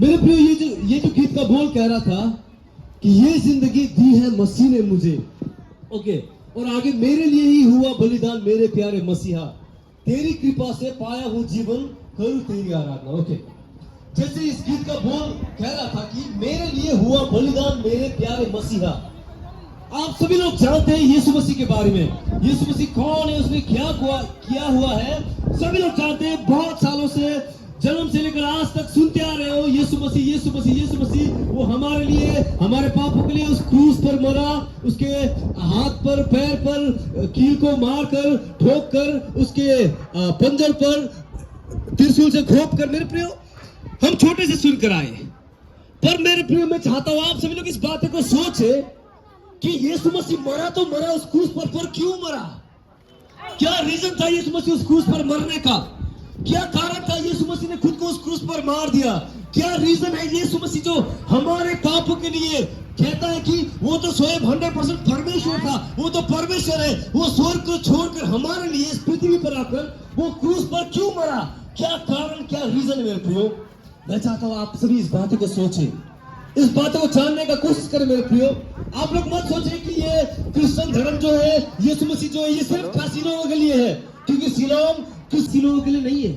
मेरे प्रियो, ये जो गीत का बोल कह रहा था कि ये जिंदगी दी है मसीह ने मुझे, ओके, और आगे मेरे लिए ही हुआ बलिदान मेरे प्यारे मसीहा, तेरी कृपा से पाया हूं जीवन, करूं तेरी आराधना। ओके, जैसे इस गीत का बोल कह रहा था कि मेरे लिए हुआ बलिदान मेरे प्यारे मसीहा। आप सभी लोग जानते हैं यीशु मसीह के बारे में, यीशु मसीह कौन है, उसने क्या किया हुआ है, सभी लोग जानते हैं। बहुत सालों से, जन्म से लेकर आज तक सुनते आ रहे हो, यीशु मसीह यीशु मसीह यीशु मसीह, वो हमारे लिए, हमारे पापों के लिए उस क्रूस पर मरा, उसके हाथ पर पैर पर कील को मारकर ठोक कर, उसके पंजर पर त्रिशूल से घोंप कर, मेरे प्रियो हम छोटे से सुनकर आए। पर मेरे प्रियो, मैं चाहता हूं आप सभी लोग इस बात को सोचे कि यीशु मसीह मरा तो मरा उस क्रूस पर क्यों मरा? क्या रीजन था यीशु मसीह उस क्रूस पर मरने का? क्या कारण था यीशु मसीह ने खुद को उस क्रूस पर मार दिया? क्या रीजन है यीशु मसीह जो हमारे पापों के लिए कहता है कि वो तो स्वयं 100% परमेश्वर था, वो तो परमेश्वर है, वो स्वर्ग को छोड़कर हमारे लिए इस पृथ्वी पर आकर वो क्रूस पर क्यों मरा? क्या कारण, क्या रीजन है मेरे प्रियो? मैं चाहता हूं आप सभी इस बात को सोचें, इस बात को जानने का कोशिश करें मेरे प्रियो। आप लोग मत सोचें कि ये क्रिश्चियन धर्म जो है, यीशु मसीह जो है, ये सिर्फ खासी लोगों के लिए है, क्योंकि सिलोम किसी लोगों के लिए नहीं है,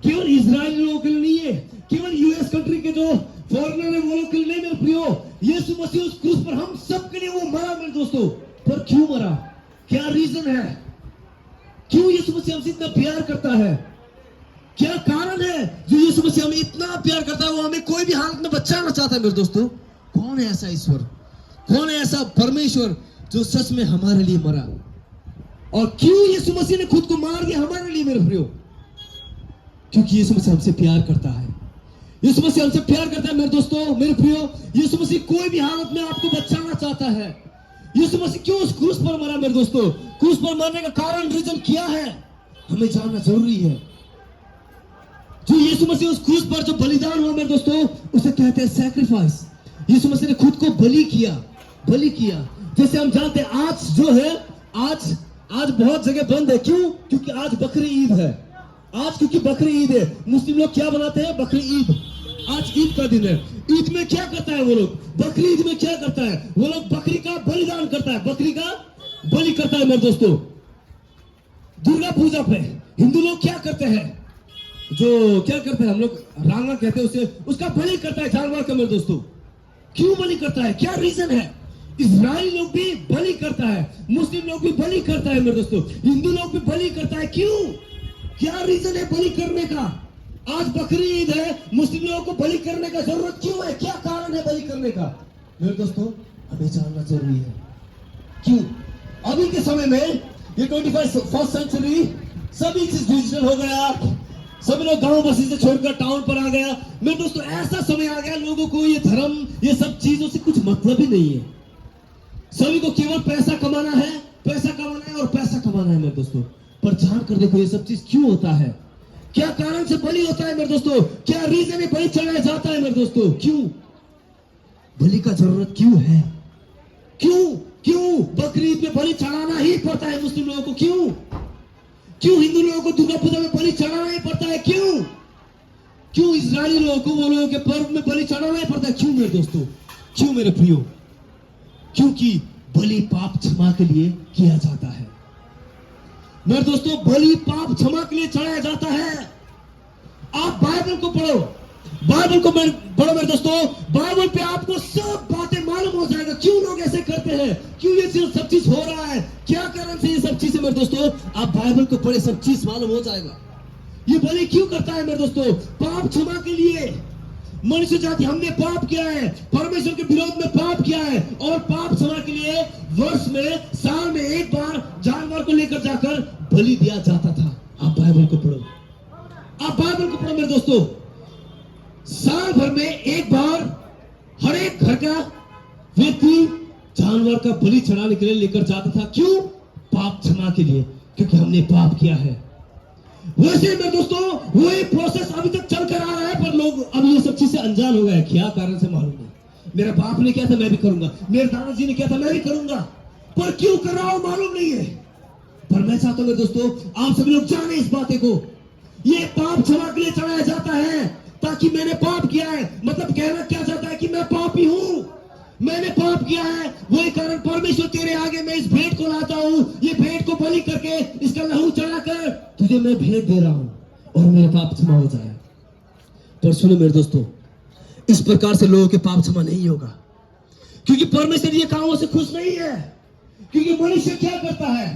केवल इजरायली लोगों के लिए नहीं है, केवल यूएस कंट्री के जो फॉरेनर है वो लोग के लिए नहीं मेरे प्रियो। यीशु मसीह उस क्रूस पर हम सब के लिए वो मरा मेरे दोस्तों। पर क्यों मरा? क्या रीजन है? क्यों यीशु मसीह हमसे इतना प्यार करता है? क्या कारण है जो यीशु मसीह हमें इतना प्यार करता है, वो हमें कोई भी हालत में बचाना चाहता है मेरे दोस्तों? कौन है ऐसा ईश्वर, कौन है ऐसा परमेश्वर जो सच में हमारे लिए मरा? और क्यों यीशु मसीह ने खुद को मार दिया हमारे लिए मेरे प्रियो? क्योंकि यीशु मसीह हमसे प्यार करता है। यीशु मसीह हमसे प्यार करता है मेरे दोस्तों, मेरे प्रियो। यीशु मसीह कोई भी हालत में आपको बचाना चाहता है। यीशु मसीह क्यों उस क्रूस पर मरा मेरे दोस्तों? क्रूस पर मरने का कारण, रीजन क्या है, हमें जानना जरूरी है। जो यीशु मसीह उस क्रूस पर जो बलिदान हुआ मेरे दोस्तों, उसे कहते हैं सैक्रिफाइस। यीशु मसीह ने खुद को बलि किया। जैसे हम जानते हैं आज जो है, आज बहुत जगह बंद है। क्यों? क्योंकि आज बकरी ईद है। आज क्योंकि बकरी ईद है, मुस्लिम लोग क्या बनाते हैं? बकरी ईद। आज ईद का दिन है। ईद में क्या करता है वो लोग? बकरी ईद में क्या करता है वो लोग? बकरी का बलिदान करता है, बकरी का बलि करता है मेरे दोस्तों। दुर्गा पूजा पे हिंदू लोग क्या करते हैं? जो क्या करते हैं, हम लोग रांगा कहते हैं उसे, उसका बलि करता है जानवर का मेरे दोस्तों। क्यों बलि करता है? क्या रीजन है? इजराइली लोग भी बलि करता है, मुस्लिम लोग भी बलि करता है मेरे दोस्तों, हिंदू लोग भी बलि करता है। क्यों? क्या रीजन है बलि करने का? आज बकरी ईद है, मुस्लिम लोगों को बलि करने का जरूरत क्यों है? क्या कारण है बलि करने का मेरे दोस्तों? हमें जानना जरूरी है। क्यों? अभी के समय में ये 21st सेंचुरी, सभी चीज डिजिटल हो गया, सभी लोग गांव बस्ती से छोड़कर टाउन पर आ गया मेरे दोस्तों। ऐसा समय आ गया, लोगों को ये धर्म, ये सब चीजों से कुछ मतलब ही नहीं है। सभी को केवल पैसा कमाना है और पैसा कमाना है मेरे दोस्तों। पर जान कर देखो ये सब चीज क्यों होता है? क्या कारण से बलि होता है मेरे दोस्तों? क्या रीजन है बलि चढ़ाया जाता है मेरे दोस्तों? क्यों बलि का जरूरत क्यों है? क्यों बकरी ईद में बलि चढ़ाना ही पड़ता है मुस्लिम लोगों को? क्यों हिंदू लोगों को दुर्गा पूजा में बलि चढ़ाना ही पड़ता है? क्यों इजरायली लोगों को, वो लोगों के पर्व में बलि चढ़ाना ही पड़ता है? क्यों मेरे दोस्तों? क्यों मेरे प्रियो? क्योंकि बलि पाप क्षमा के लिए किया जाता है मेरे दोस्तों। बलि पाप क्षमा के लिए चढ़ाया जाता है। आप बाइबल को पढ़ो, पढ़ो मेरे दोस्तों। बाइबल पे आपको सब बातें मालूम हो जाएगा, क्यों लोग ऐसे करते हैं, क्यों ये सब चीज हो रहा है, क्या कारण से ये सब चीजें मेरे दोस्तों। आप बाइबल को पढ़े, सब चीज मालूम हो जाएगा। ये बलि क्यों करता है मेरे दोस्तों? पाप क्षमा के लिए। मनुष्य जाति, हमने पाप किया है, परमेश्वर के विरोध में पाप किया है, और पाप क्षमा के लिए वर्ष में, साल में एक बार जानवर को लेकर जाकर बलि दिया जाता था। आप बाइबल को पढ़ो मेरे दोस्तों। साल भर में एक बार हर एक घर का व्यक्ति जानवर का बलि चढ़ाने के लिए लेकर जाता था। क्यों? पाप क्षमा के लिए, क्योंकि हमने पाप किया है। वैसे मेरे दोस्तों वही प्रोसेस अभी तक चल कर आ रहा है, पर लोग अब ये सब चीजें अनजान हो गए। क्या कारण से मालूम नहीं। मेरे बाप ने किया था, मैं भी करूंगा, मेरे दादाजी ने किया था, मैं भी करूंगा, पर क्यों कर रहा हूं मालूम नहीं है। पर मैं चाहता हूं दोस्तों आप सभी लोग जाने इस बातें को। ये पाप क्षमा के लिए चढ़ाया जाता है, ताकि मैंने पाप किया है, कहना क्या चाहता है कि मैं पापी हूं, मैंने पाप किया है, वही कारण परमेश्वर तेरे आगे मैं इस भेंट को लाता हूं, ये भेंट को बलि करके इसका लहू चढ़ाकर तुझे मैं भेंट दे रहा हूं और मेरे पाप क्षमा हो जाए। पर सुनो मेरे दोस्तों, इस प्रकार से लोगों के पाप क्षमा नहीं होगा, क्योंकि परमेश्वर ये कामों से खुश नहीं है। क्योंकि मनुष्य क्या करता है,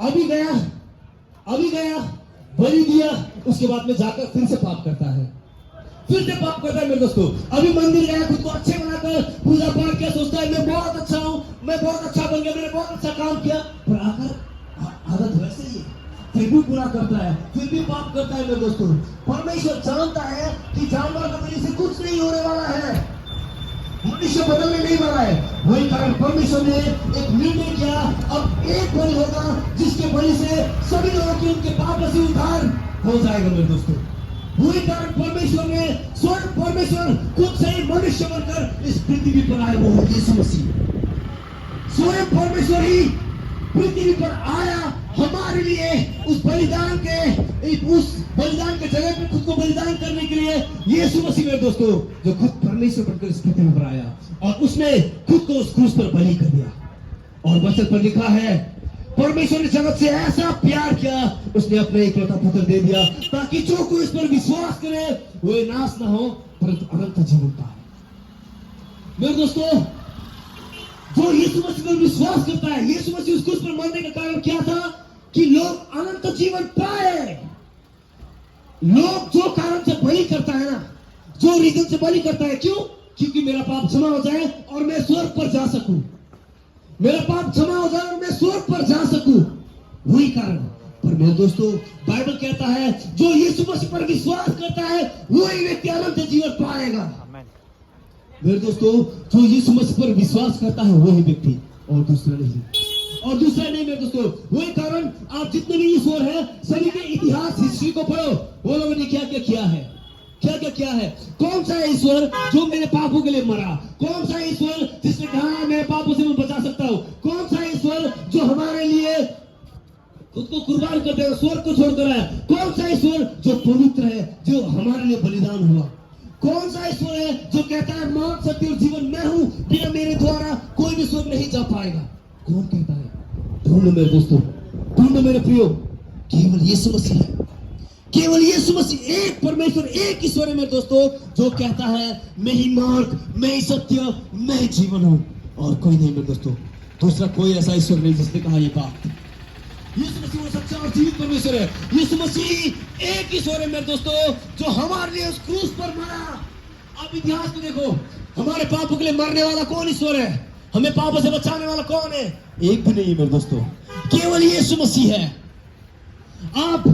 अभी गया बलि दिया, उसके बाद में जाकर फिर से पाप करता है, फिर से पाप करता है मेरे दोस्तों। अभी मंदिर गया, खुद को अच्छे बनाकर पूजा पाठ किया, सोचता है मैं बहुत अच्छा हूं, मैं बहुत अच्छा बन गया, मैंने बहुत अच्छा काम किया, पर आकर आदत वैसे ही है, फिर भी पूरा करता है, फिर भी पाप करता है मेरे दोस्तों। परमेश्वर जानता है कि जानवर का बलि से कुछ नहीं होने वाला है, मनुष्य बदलने नहीं वाला है। वही कारण परमेश्वर ने एक निर्णय किया, अब एक बलि होगा जिसके बलि से सभी लोगों के उनके पाप से उद्धार हो जाएगा मेरे दोस्तों। वही कारण परमेश्वर ने स्वयं परमेश्वर खुद से ही मनुष्य बनकर इस पृथ्वी पर आए, वो यीशु मसीह स्वयं परमेश्वर ही पृथ्वी पर आया हमारे लिए, उस बलिदान के जगह पे खुद को बलिदान करने के लिए। यीशु मसीह मेरे दोस्तों जो खुद परमेश्वर बनकर इस पृथ्वी पर आया और उसने खुद को उस क्रूस पर बलि कर दिया। और वचन पर लिखा है, परमेश्वर ने जगत से ऐसा प्यार किया, उसने अपने इकलौता पुत्र दे दिया, ताकि जो कोई इस पर विश्वास करे वो नाश ना हो परंतु अनंत जीवन पाए। मेरे दोस्तों, जो यीशु मसीह पर विश्वास करता है, यीशु मसीह उस क्रूस पर मरने का कारण क्या था कि लोग अनंत जीवन पाए। लोग जो कारण से बलि करता है ना, जो रीजन से बलि करता है, क्यों? क्योंकि मेरा पाप क्षमा हो जाए और मैं स्वर्ग पर जा सकूं, मेरा पाप क्षमा हो जाए और मैं स्वर्ग पर जा सकूं, वही कारण। पर मेरे दोस्तों, बाइबल कहता है जो यीशु मसीह पर विश्वास करता है वही व्यक्ति अनंत जीवन पाएगा। मेरे दोस्तों, जो यीशु मसीह पर विश्वास करता है वही व्यक्ति, और दूसरा नहीं मेरे दोस्तों। वही कारण आप जितने भी ईश्वर हैं सभी के इतिहास हिस्ट्री को पढ़ो, वो लोगों ने क्या क्या किया है, क्या क्या किया है। कौन सा ईश्वर जो मेरे पापों के लिए मरा, कौन सा ईश्वर जिसने कहा मेरे पापों से मैं बचा सकता हूँ, कौन सा ईश्वर जो हमारे लिए खुद को कुर्बान कर देगा, स्वर्ग को छोड़कर आया, कौन सा ईश्वर जो पवित्र है, जो हमारे लिए बलिदान हुआ, कौन सा ईश्वर है जो कहता है मौत सत्य और जीवन मैं हूं, बिना मेरे द्वारा कोई भी स्वर्ग नहीं जा पाएगा। कौन कहता है? ढूंढो मेरे दोस्तों, ढूंढो मेरे प्रियो, केवल यीशु मसीह है, केवल यीशु मसीह एक परमेश्वर, एक ईश्वर है मेरे दोस्तों, जो कहता है मैं ही मार्ग, मैं ही सत्य, मैं ही जीवन हूं, और कोई नहीं मेरे दोस्तों। दूसरा कोई ऐसा ईश्वर नहीं जिसने कहा ये बात। यीशु मसीह वो सच्चा और जीवित परमेश्वर है। यीशु मसीह एक ईश्वर है मेरे दोस्तों, जो हमारे लिए उस क्रूस पर मरा। आप इतिहास को देखो, हमारे पापों के लिए मरने वाला कौन ईश्वर है, हमें पापों से बचाने वाला कौन है? एक भी नहीं मेरे दोस्तों, केवल यीशु मसीह है। आप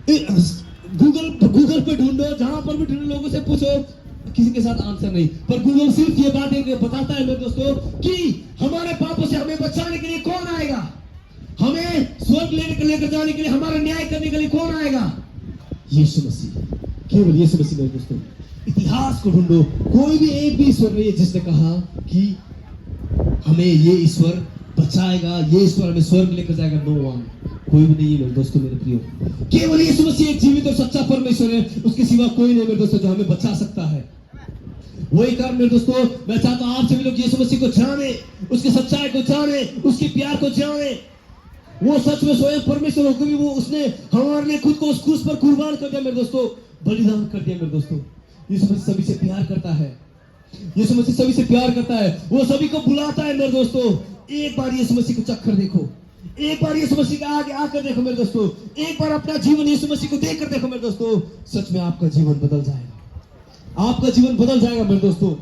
गूगल पे ढूंढो, जहां पर भी ढूंढो, लोगों से पूछो, किसी के साथ आंसर नहीं, पर गूगल सिर्फ ये बात बताता है मेरे दोस्तों कि हमारे पापों से हमें बचाने के लिए कौन आएगा, हमें स्वर्ग लेकर जाने के लिए, हमारा न्याय करने के लिए कौन आएगा? यीशु मसीह, केवल यीशु मसीह मेरे दोस्तों। इतिहास को ढूंढो, कोई भी एक भी ईश्वर नहीं है जिसने कहा कि हमें ये ईश्वर बचाएगा, ये ईश्वर हमें स्वर्ग लेकर जाएगा। नो वन, कोई भी नहीं है मेरे दोस्तों, मेरे प्रियो। केवल यीशु मसीह एक जीवित और सच्चा परमेश्वर है, उसके सिवा कोई नहीं मेरे दोस्तों जो हमें बचा सकता है। वही कारण मेरे दोस्तों, मैं चाहता हूं आप सभी लोग यीशु मसीह को जाने, उसकी सच्चाई को जाने, उसके प्यार को जाने। वो सच में स्वयं परमेश्वर होकर भी वो उसने हमारे लिए खुद को उस क्रूस पर कुर्बान कर दिया मेरे दोस्तों, बलिदान कर दिया मेरे दोस्तों। यीशु मसीह सभी से प्यार करता है, यीशु मसीह सभी से प्यार करता है, वो सभी को बुलाता है मेरे दोस्तों। एक बार यीशु मसीह को चक्कर देखो, एक बार यीशु मसीह के आगे आकर देखो मेरे दोस्तों, एक बार अपना जीवन यीशु मसीह को देखकर देखो मेरे दोस्तों, सच में आपका जीवन बदल जाएगा, आपका जीवन बदल जाएगा मेरे दोस्तों।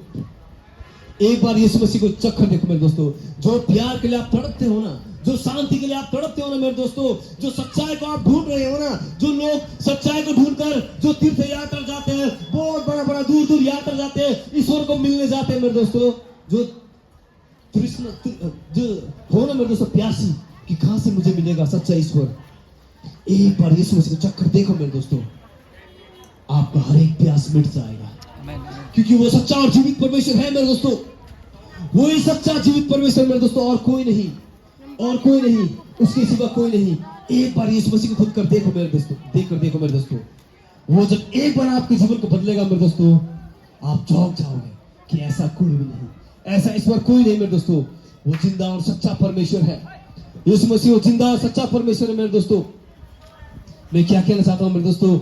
एक बार यीशु मसीह को चक्कर देखो मेरे दोस्तों। जो प्यार के लिए आप तड़पते हो ना, जो शांति के लिए आप तड़पते हो ना मेरे दोस्तों, जो सच्चाई को आप ढूंढ रहे हो ना, जो लोग सच्चाई को ढूंढकर जो तीर्थ यात्रा जाते हैं, बहुत बड़ा दूर दूर यात्रा जाते हैं, ईश्वर को मिलने जाते हैं मेरे दोस्तों, जो जो हो ना मेरे दोस्तों प्यासी कि कहां से मुझे मिलेगा सच्चा ईश्वर, एक बार यीशु मसीह को चक्कर देखो मेरे दोस्तों, आपका हर एक प्यास मिट जाएगा, क्योंकि वो सच्चा और जीवित परमेश्वर है मेरे दोस्तों। वही सच्चा जीवित परमेश्वर मेरे दोस्तों, और कोई नहीं, और कोई नहीं, उसके सिवा कोई नहीं। एक बार यीशु मसीह को खुद कर देखो मेरे दोस्तों, देखकर देखो मेरे दोस्तों। वो जब एक बार आपके जीवन को बदलेगा मेरे दोस्तों, आप चौंक जाओगे कि ऐसा कोई भी नहीं, ऐसा ईश्वर कोई नहीं मेरे दोस्तों। वो जिंदा और सच्चा परमेश्वर है। यीशु मसीह वो जिंदा और सच्चा परमेश्वर है मेरे दोस्तों। मैं क्या कहना चाहता हूं मेरे दोस्तों,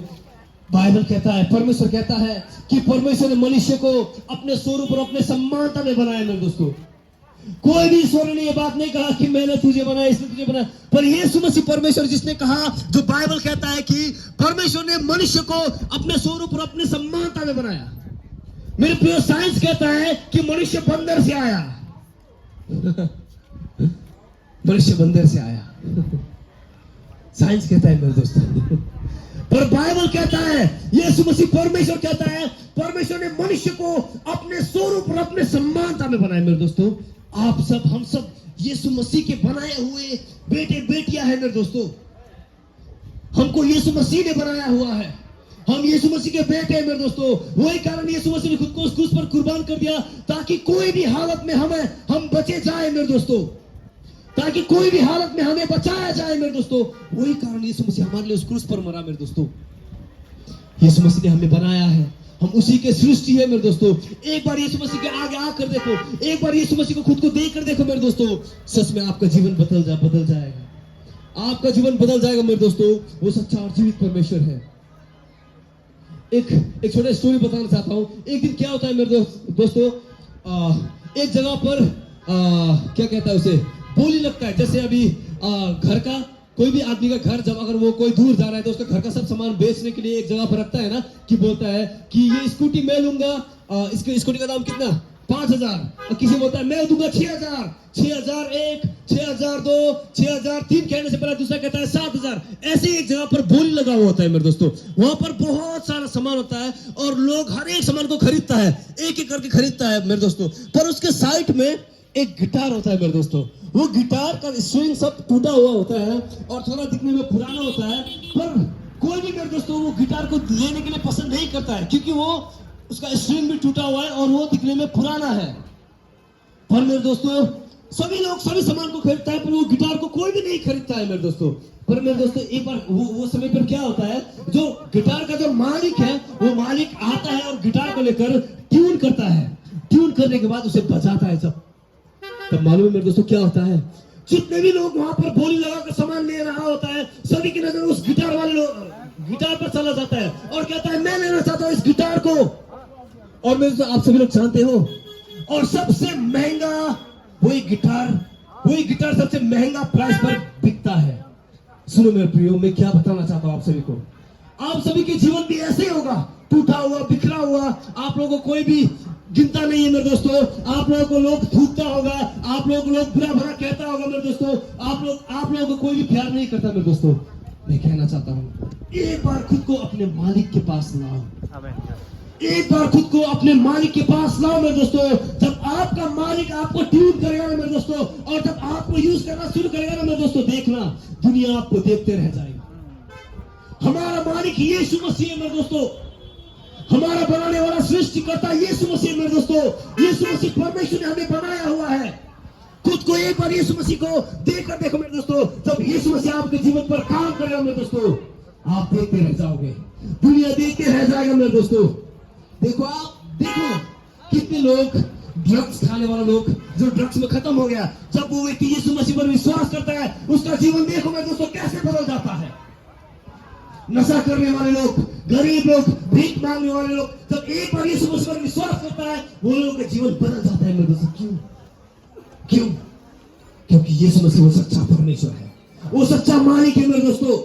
बाइबल कहता है, परमेश्वर कहता है कि परमेश्वर ने मनुष्य को अपने स्वरूप और अपने समानता में बनाया मेरे दोस्तों। कोई भी ईश्वर ने ये बात नहीं कहा कि मैंने तुझे बनाया, इसने तुझे बनाया, पर यीशु मसीह परमेश्वर जिसने कहा, जो बाइबल कहता है कि परमेश्वर ने मनुष्य को अपने स्वरूप और अपने समानता में बनाया। मेरे प्रिय, साइंस कहता है कि मनुष्य बंदर से आया। मनुष्य बंदर से आया, साइंस कहता है मेरे दोस्तों। पर बाइबल कहता है, यीशु मसीह परमेश्वर कहता है, परमेश्वर ने मनुष्य को अपने स्वरूप और अपने समानता में बनाया मेरे दोस्तों। आप सब, हम सब यीशु मसीह के बनाए हुए बेटे बेटियां हैं मेरे दोस्तों। हमको यीशु मसीह ने बनाया हुआ है, हम यीशु मसीह के बेटे हैं मेरे दोस्तों। वही कारण यीशु मसीह ने खुद को उस क्रूस पर कुर्बान कर दिया, ताकि कोई भी हालत में हम बचे जाए मेरे दोस्तों, ताकि कोई भी हालत में हमें बचाया जाए मेरे दोस्तों। वही कारण यीशु मसीह हमारे लिए उस क्रूस पर मरा मेरे दोस्तों। यीशु मसीह ने हमें बनाया है, हम उसी के सृष्टि है मेरे दोस्तों। एक बार यीशु मसीह के आगे आकर देखो, एक बार यीशु मसीह को खुद को देखकर देखो मेरे दोस्तों, सच में आपका जीवन बदल जाएगा, आपका जीवन बदल जाएगा मेरे दोस्तों। वो सच्चा और जीवित परमेश्वर है। एक छोटा स्टोरी बताना चाहता हूं। एक दिन क्या होता है मेरे दोस्तों, एक जगह पर क्या कहता है उसे, बोली लगता है। जैसे अभी घर का कोई भी आदमी का घर, जब अगर वो कोई दूर जा रहा है तो उसका घर का सब सामान बेचने के लिए एक जगह पर रखता है ना, कि बोलता है कि ये स्कूटी मैं लूंगा, इसके स्कूटी का दाम कितना, 5,000। और किसी बोलता है मैं दूंगा 6,000, 6,001, 6,002, 6,003 कहने से पहले दूसरा कहता है 7,000। ऐसे एक जगह पर बोली लगा हुआ होता है मेरे दोस्तों। वहां पर बहुत सारा सामान होता है और लोग हर एक सामान को खरीदता है, एक एक करके खरीदता है मेरे दोस्तों। पर उसके साइड में एक गिटार होता है मेरे दोस्तों। वो गिटार का स्ट्रिंग सब टूटा हुआ होता है और थोड़ा दिखने में पुराना होता है, पर कोई भी मेरे दोस्तों वो गिटार को लेने के लिए पसंद नहीं करता है, क्योंकि वो उसका स्ट्रिंग भी टूटा हुआ है और वो दिखने में पुराना है। पर मेरे दोस्तों सभी लोग सभी सामान को खरीदता है, पर वो गिटार को कोई भी नहीं खरीदता है मेरे दोस्तों। पर मेरे दोस्तों एक बार वो समय पर क्या होता है, जो गिटार का जो मालिक है, वो मालिक आता है और गिटार को लेकर ट्यून करता है। ट्यून करने के बाद उसे बजाता है। तब मालूम है मेरे दोस्तों क्या होता है, जितने भी लोग वहां पर बोली लगाकर सामान ले रहा होता है, सभी की नजर उस गिटार वाले गिटार पर चला जाता है और कहता है मैं लेना चाहता हूं इस गिटार को। और मेरे दोस्तों आप सभी लोग जानते हो, और सबसे महंगा वही गिटार सबसे महंगा प्राइस पर बिकता है। सुनो मेरे प्रियो, मैं क्या बताना चाहता हूं आप सभी को, आप सभी के जीवन भी ऐसे ही होगा, टूटा हुआ, बिखरा हुआ। आप लोगों को कोई भी गिनता नहीं है मेरे दोस्तों, आप लोगों को लोग थूकता होगा, आप लोगों को लोग बुरा भरा कहता होगा मेरे दोस्तों, आप लोगों को कोई भी प्यार नहीं करता मेरे दोस्तों। मैं कहना चाहता हूं, एक बार खुद को अपने मालिक के पास लाओ, एक बार खुद को अपने मालिक के पास लाओ मेरे दोस्तों। जब आपका मालिक आपको ट्यून करेगा ना मेरे दोस्तों, और जब आपको यूज करना शुरू करेगा ना मेरे दोस्तों, देखना दुनिया आपको देखते रह जाएगी। हमारा मालिक यीशु मसीह है मेरे दोस्तों, हमारा बनाने वाला सृष्टिकर्ता यीशु मसीह मेरे दोस्तों। यीशु मसीह परमेश्वर ने हमें बनाया हुआ है। खुद को एक बार यीशु मसीह को देखकर देखो मेरे दोस्तों। जब यीशु मसीह आपके जीवन पर काम करेगा मेरे दोस्तों, आप देखते रह जाओगे, दुनिया देखते रह जाएगा मेरे दोस्तों। देखो कितने लोग, ड्रग्स खाने वाला लोग जो ड्रग्स में खत्म हो गया, जब वो व्यक्ति यीशु मसीह पर विश्वास करता है, उसका जीवन देखो मेरे दोस्तों कैसे बदल जाता है। नशा करने वाले लोग, गरीब लोग, भीख मांगने वाले लोग, जब एक बार यीशु मसीह पर विश्वास करता है, वो लोगों का जीवन बदल जाता है मेरे दोस्तों। क्यों? क्योंकि यीशु मसीह वो सच्चा परमेश्वर है, वो सच्चा मालिक है मेरे दोस्तों,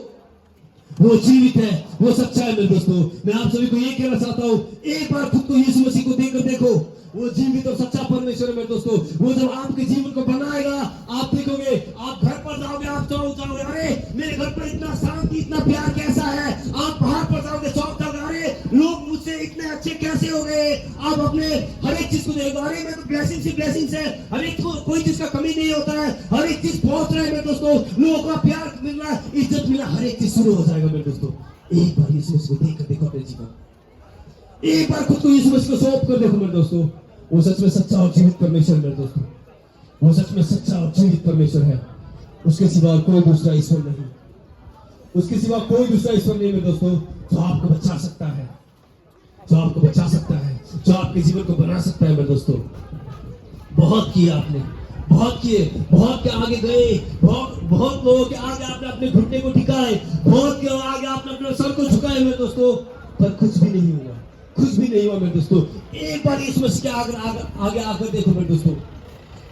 वो जीवित है, वो सच्चा है मेरे दोस्तों। मैं आप सभी को ये कहना चाहता हूँ, एक बार खुद को यीशु मसीह को देखकर देखो, वो जीवित और सच्चा परमेश्वर है मेरे दोस्तों। वो जब आपके जीवन को बनाएगा, आप देखोगे, आप घर पर जाओगे, आप जाओगे, अरे मेरे घर पर इतना शांति, इतना प्यार कैसा है। आप बाहर पर जाओगे, चौक जाओगे, अरे लोग मुझसे इतने अच्छे कैसे हो गए। आप अपने हर एक चीज को देखो, अरे मैं तो ब्लेसिंग से हर एक को कोई चीज का कमी नहीं होता है, हर एक चीज पहुंच रहा है मेरे दोस्तों, लोगों का प्यार मिल रहा है, इज्जत मिल रहा है, हर एक चीज शुरू हो जाएगा मेरे दोस्तों। एक बार यीशु मसीह को देखकर देखो अपने जीवन, एक बार खुद को यीशु मसीह को सौंप कर देखो मेरे दोस्तों। वो सच में सच्चा और जीवित परमेश्वर मेरे दोस्तों, वो सच में सच्चा और जीवित परमेश्वर है। उसके सिवा कोई दूसरा ईश्वर नहीं, उसके सिवा कोई दूसरा ईश्वर नहीं मेरे दोस्तों, जो आपको बचा सकता है, जो आपको बचा सकता है। जो आपके जीवन को बना सकता है मेरे दोस्तों। बहुत किए आपने, बहुत किए, बहुत के आगे गए, बहुत लोगों के आगे आपने अपने घुटने को टिकाए, बहुत के आगे आपने अपने सर को झुकाए मेरे दोस्तों, पर कुछ भी नहीं हुआ, कुछ भी नहीं हुआ मेरे दोस्तों। एक बार यीशु मसीह के आगे आकर देखो मेरे दोस्तों,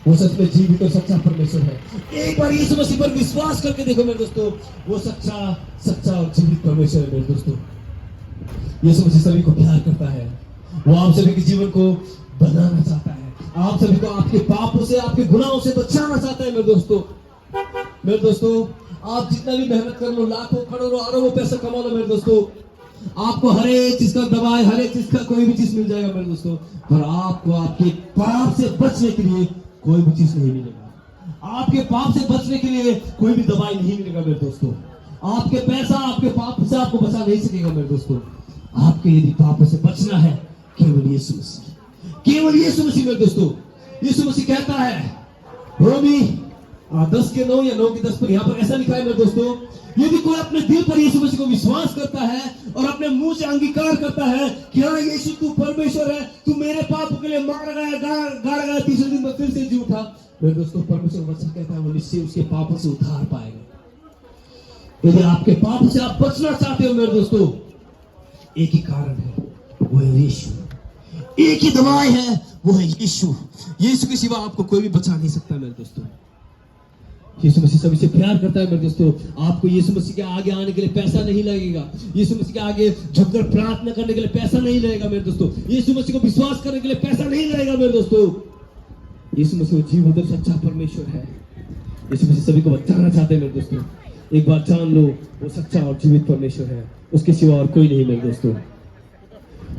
वो सच में जीवित और सच्चा परमेश्वर है। एक बार यीशु मसीह पर विश्वास करके देखो मेरे दोस्तों, वो सच्चा और जीवित परमेश्वर है मेरे दोस्तों। यीशु मसीह सभी को प्यार करता है, वो आप सभी के जीवन को बनाना चाहता है, आप सभी को आपके पापों से, आपके गुनाहों से बचाना चाहता है मेरे दोस्तों। मेरे दोस्तों, आप जितना भी मेहनत कर लो, लाखों करोड़ों अरबों पैसा कमा लो मेरे दोस्तों, आपको हर एक चीज का दवाई, हर एक चीज का कोई भी चीज मिल जाएगा मेरे दोस्तों, पर आपको आपके पाप से बचने के लिए कोई भी चीज नहीं मिलेगा। आपके पाप से बचने के लिए कोई भी दवाई नहीं मिलेगा मेरे दोस्तों। आपके पैसा आपके पाप से आपको बचा नहीं सकेगा मेरे दोस्तों। आपके यदि पाप से बचना है, केवल यीशु मसीह, केवल यीशु मसीह मेरे दोस्तों। यीशु मसीह कहता है, रोमी 10:9 या 9:10 पर यहाँ पर ऐसा लिखा है मेरे दोस्तों, यदि कोई अपने दिल पर यीशु मसीह को विश्वास करता है और अपने मुंह से अंगीकार करता है कि हाँ यीशु तू परमेश्वर है, तू मेरे पापों के लिए मारा गया, गाड़ा गया, तीसरे दिन फिर से जी उठा, मेरे दोस्तों परमेश्वर वचन कहता है वो निश्चय उसके पापों से उद्धार पाएगा। यदि आपके पाप से आप बचना चाहते हो मेरे दोस्तों, एक ही कारण है, वो है यीशु। एक ही दवाई है, वो है यीशु। यीशु के सिवा आपको कोई भी बचा नहीं सकता मेरे दोस्तों। यीशु मसीह सभी से प्यार करता है मेरे दोस्तों। आपको यीशु मसीह के आगे आने के लिए पैसा नहीं लगेगा, यीशु मसीह के आगे झुककर प्रार्थना करने के लिए पैसा नहीं लगेगा मेरे दोस्तों, यीशु मसीह को विश्वास करने के लिए पैसा नहीं लगेगा मेरे दोस्तों। यीशु मसीह जीवित और सच्चा परमेश्वर है। यीशु मसीह सभी को बचाना चाहते हैं मेरे दोस्तों। एक बार जान लो, वो सच्चा और जीवित परमेश्वर है, उसके सिवा और कोई नहीं मेरे दोस्तों।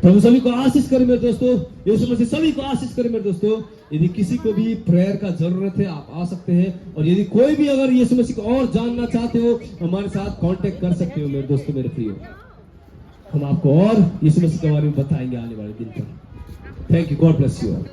प्रभु सभी को आशीष करे मेरे दोस्तों, यीशु मसीह सभी को आशीष करे मेरे दोस्तों। यदि किसी को भी प्रेयर का जरूरत है, आप आ सकते हैं, और यदि कोई भी अगर यीशु मसीह को और जानना चाहते हो, हमारे साथ कांटेक्ट कर सकते हो मेरे दोस्तों, मेरे प्रियो। हम आपको और यीशु मसीह के बारे में बताएंगे आने वाले दिन पर। Thank you, God bless you all.